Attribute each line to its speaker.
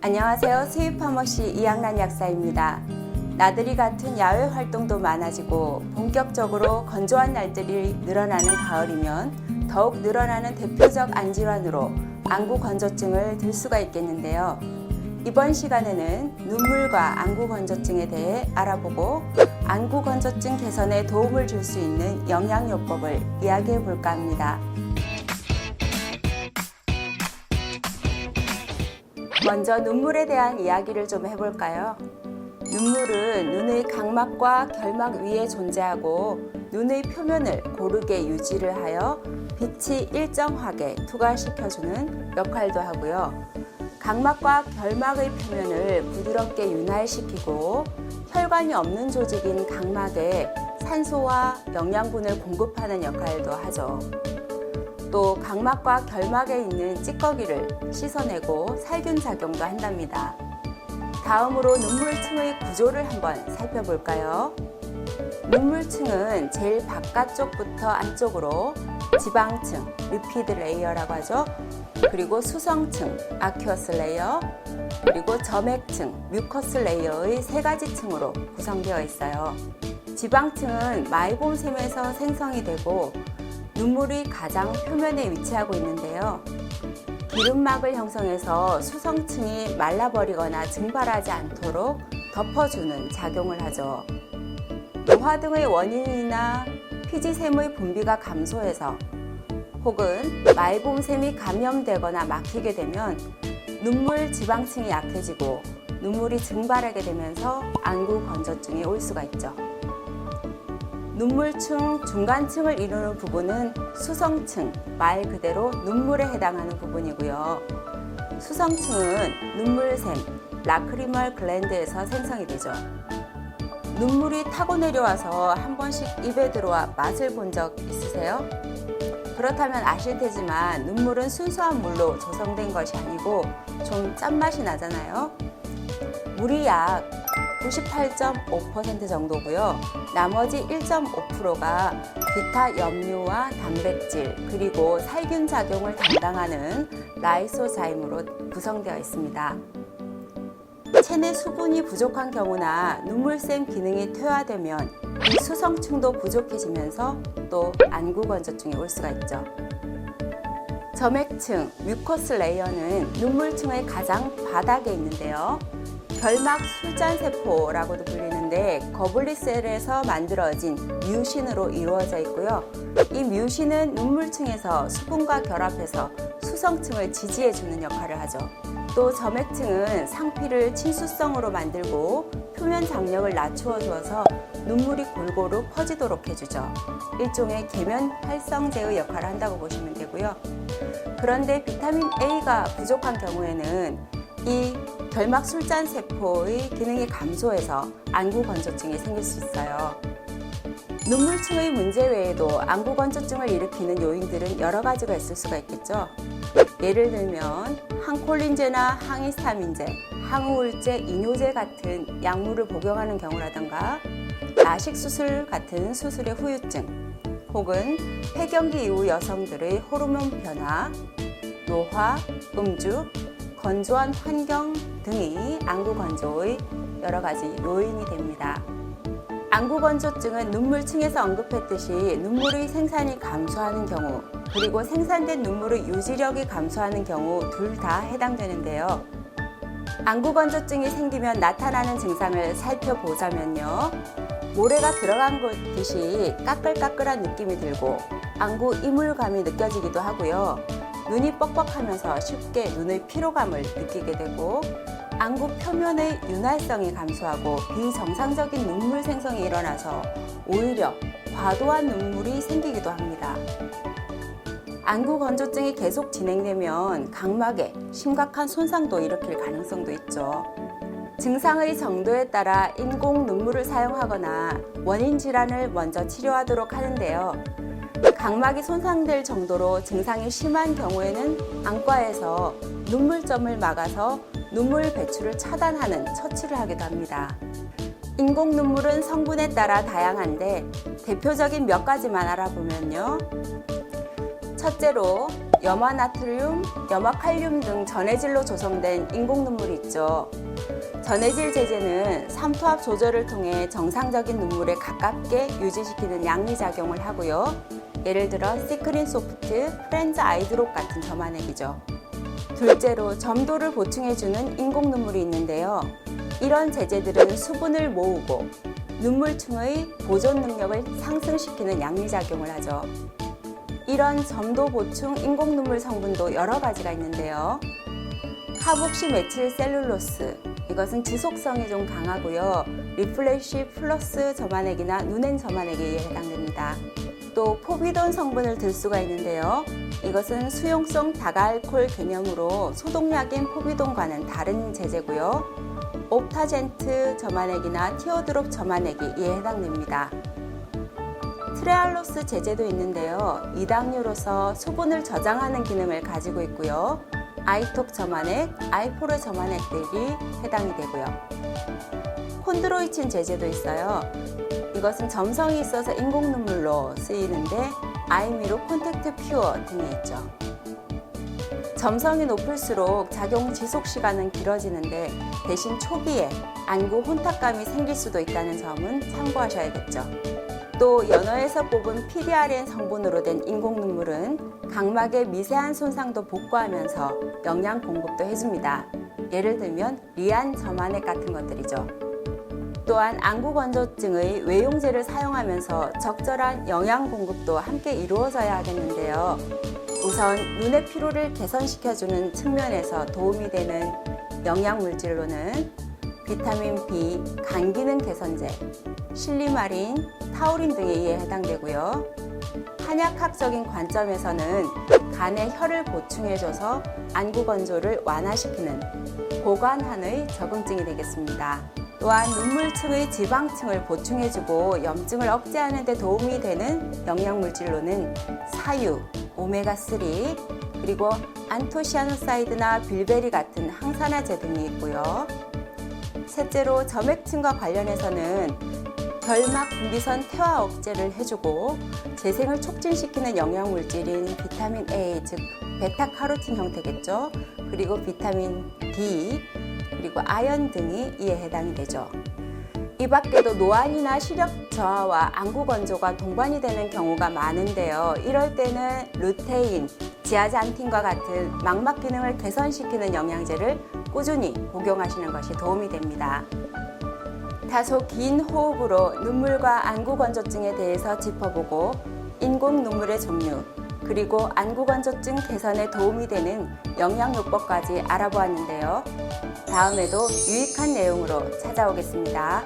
Speaker 1: 안녕하세요. 스윗파머시 이양란 약사입니다. 나들이 같은 야외 활동도 많아지고 본격적으로 건조한 날들이 늘어나는 가을이면 더욱 늘어나는 대표적 안질환으로 안구 건조증을 들 수가 있겠는데요. 이번 시간에는 눈물과 안구 건조증에 대해 알아보고 안구 건조증 개선에 도움을 줄 수 있는 영양요법을 이야기해 볼까 합니다. 먼저 눈물에 대한 이야기를 좀 해볼까요? 눈물은 눈의 각막과 결막 위에 존재하고 눈의 표면을 고르게 유지를 하여 빛이 일정하게 투과시켜주는 역할도 하고요. 각막과 결막의 표면을 부드럽게 윤활시키고 혈관이 없는 조직인 각막에 산소와 영양분을 공급하는 역할도 하죠. 또 각막과 결막에 있는 찌꺼기를 씻어내고 살균 작용도 한답니다. 다음으로 눈물층의 구조를 한번 살펴볼까요? 눈물층은 제일 바깥쪽부터 안쪽으로 지방층, 리피드 레이어라고 하죠. 그리고 수성층, 아큐어스 레이어, 그리고 점액층, 뮤커스 레이어의 세 가지 층으로 구성되어 있어요. 지방층은 마이봄샘에서 생성이 되고 눈물이 가장 표면에 위치하고 있는데요. 기름막을 형성해서 수성층이 말라버리거나 증발하지 않도록 덮어주는 작용을 하죠. 노화 등의 원인이나 피지샘의 분비가 감소해서 혹은 마이봄샘이 감염되거나 막히게 되면 눈물 지방층이 약해지고 눈물이 증발하게 되면서 안구 건조증이 올 수가 있죠. 눈물층 중간층을 이루는 부분은 수성층, 말 그대로 눈물에 해당하는 부분이고요. 수성층은 눈물샘, 라크리멀 글랜드에서 생성이 되죠. 눈물이 타고 내려와서 한 번씩 입에 들어와 맛을 본 적 있으세요? 그렇다면 아실 테지만 눈물은 순수한 물로 조성된 것이 아니고 좀 짠맛이 나잖아요. 물이 약 98.5% 정도고요. 나머지 1.5%가 기타 염료와 단백질 그리고 살균 작용을 담당하는 라이소자임으로 구성되어 있습니다. 체내 수분이 부족한 경우나 눈물샘 기능이 퇴화되면 이 수성층도 부족해지면서 또 안구 건조증이 올 수가 있죠. 점액층, 뮤커스 레이어는 눈물층의 가장 바닥에 있는데요. 결막 술잔세포라고도 불리는데 거블리셀에서 만들어진 뮤신으로 이루어져 있고요. 이 뮤신은 눈물층에서 수분과 결합해서 수성층을 지지해주는 역할을 하죠. 또 점액층은 상피를 친수성으로 만들고 표면 장력을 낮추어 주어서 눈물이 골고루 퍼지도록 해주죠. 일종의 계면 활성제의 역할을 한다고 보시면 되고요. 그런데 비타민 A가 부족한 경우에는 이 결막 술잔세포의 기능이 감소해서 안구 건조증이 생길 수 있어요. 눈물층의 문제 외에도 안구 건조증을 일으키는 요인들은 여러 가지가 있을 수가 있겠죠. 예를 들면 항콜린제나 항히스타민제, 항우울제, 이뇨제 같은 약물을 복용하는 경우라든가 라식수술 같은 수술의 후유증 혹은 폐경기 이후 여성들의 호르몬 변화, 노화, 음주, 건조한 환경 등이 안구 건조의 여러 가지 요인이 됩니다. 안구 건조증은 눈물층에서 언급했듯이 눈물의 생산이 감소하는 경우 그리고 생산된 눈물의 유지력이 감소하는 경우 둘 다 해당되는데요. 안구 건조증이 생기면 나타나는 증상을 살펴보자면요. 모래가 들어간 듯이 까끌까끌한 느낌이 들고 안구 이물감이 느껴지기도 하고요. 눈이 뻑뻑하면서 쉽게 눈의 피로감을 느끼게 되고 안구 표면의 윤활성이 감소하고 비정상적인 눈물 생성이 일어나서 오히려 과도한 눈물이 생기기도 합니다. 안구 건조증이 계속 진행되면 각막에 심각한 손상도 일으킬 가능성도 있죠. 증상의 정도에 따라 인공 눈물을 사용하거나 원인 질환을 먼저 치료하도록 하는데요. 각막이 손상될 정도로 증상이 심한 경우에는 안과에서 눈물점을 막아서 눈물 배출을 차단하는 처치를 하기도 합니다. 인공 눈물은 성분에 따라 다양한데 대표적인 몇 가지만 알아보면요. 첫째로 염화나트륨, 염화칼륨 등 전해질로 조성된 인공 눈물이 있죠. 전해질 제제는 삼투압 조절을 통해 정상적인 눈물에 가깝게 유지시키는 양리작용을 하고요. 예를 들어 시크린 소프트, 프렌즈 아이드롭 같은 점화액이죠. 둘째로 점도를 보충해주는 인공 눈물이 있는데요. 이런 제제들은 수분을 모으고 눈물층의 보존 능력을 상승시키는 양리작용을 하죠. 이런 점도 보충 인공 눈물 성분도 여러 가지가 있는데요. 카복시 메칠 셀룰로스, 이것은 지속성이 좀 강하고요. 리플래시 플러스 점화액이나 누넨 점화액에 해당됩니다. 또 포비돈 성분을 들 수가 있는데요. 이것은 수용성 다알코올 개념으로 소독약인 포비돈과는 다른 제제고요. 옵타젠트 점화액이나 티어드롭 점화액이 이에 해당됩니다. 트레알로스 제제도 있는데요. 이당류로서 수분을 저장하는 기능을 가지고 있고요. 아이톡 점화액, 아이포르 점화액들이 해당이 되고요. 콘드로이친 제제도 있어요. 이것은 점성이 있어서 인공 눈물로 쓰이는데 아이미로 콘택트 퓨어 등이 있죠. 점성이 높을수록 작용 지속 시간은 길어지는데 대신 초기에 안구 혼탁감이 생길 수도 있다는 점은 참고하셔야겠죠. 또 연어에서 뽑은 PDRN 성분으로 된 인공 눈물은 각막의 미세한 손상도 복구하면서 영양 공급도 해줍니다. 예를 들면 리안 점화액 같은 것들이죠. 또한 안구 건조증의 외용제를 사용하면서 적절한 영양 공급도 함께 이루어져야 하겠는데요. 우선 눈의 피로를 개선시켜주는 측면에서 도움이 되는 영양물질로는 비타민 B, 간 기능 개선제, 실리마린, 타우린 등에 의해 해당되고요. 한약학적인 관점에서는 간에 혈을 보충해줘서 안구 건조를 완화시키는 고관한의 적응증이 되겠습니다. 또한 눈물층의 지방층을 보충해주고 염증을 억제하는 데 도움이 되는 영양물질로는 사유, 오메가3, 그리고 안토시아노사이드나 빌베리 같은 항산화제 등이 있고요. 셋째로 점액층과 관련해서는 결막 분비선 퇴화 억제를 해주고 재생을 촉진시키는 영양물질인 비타민 A, 즉 베타카로틴 형태겠죠. 그리고 비타민 D, 그리고 아연 등이 이에 해당이 되죠. 이 밖에도 노안이나 시력 저하와 안구 건조가 동반이 되는 경우가 많은데요. 이럴 때는 루테인, 지아잔틴과 같은 망막 기능을 개선시키는 영양제를 꾸준히 복용하시는 것이 도움이 됩니다. 다소 긴 호흡으로 눈물과 안구 건조증에 대해서 짚어보고 인공 눈물의 종류, 그리고 안구 건조증 개선에 도움이 되는 영양요법까지 알아보았는데요. 다음에도 유익한 내용으로 찾아오겠습니다.